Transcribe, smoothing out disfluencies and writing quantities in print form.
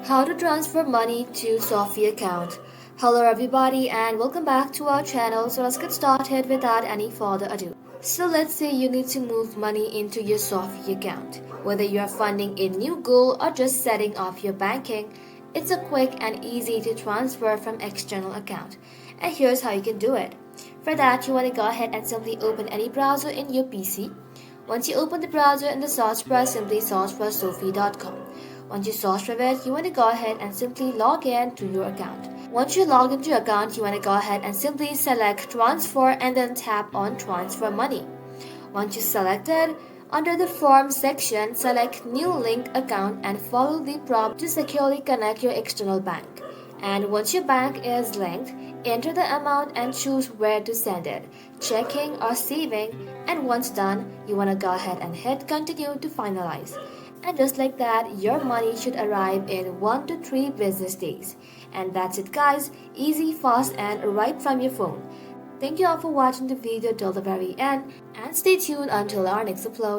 How to transfer money to SoFi account. Hello everybody and welcome back to our channel. So let's get started without any further ado. So let's say you need to move money into your SoFi account. Whether you are funding a new goal or just setting up your banking, it's a quick and easy to transfer from external account. And here's how you can do it. For that, you want to go ahead and simply open any browser in your PC. Once you open the browser in the search bar, simply search for sofi.com. Once you search for it, you want to go ahead and simply log in to your account. Once you log into your account, you want to go ahead and simply select transfer and then tap on transfer money. Once you select it, under the form section, select new link account and follow the prompt to securely connect your external bank. And once your bank is linked, enter the amount and choose where to send it, checking or saving, and once done, you want to go ahead and hit continue to finalize. And just like that, your money should arrive in 1 to 3 business days. And that's it guys, easy, fast and right from your phone. Thank you all for watching the video till the very end and stay tuned until our next upload.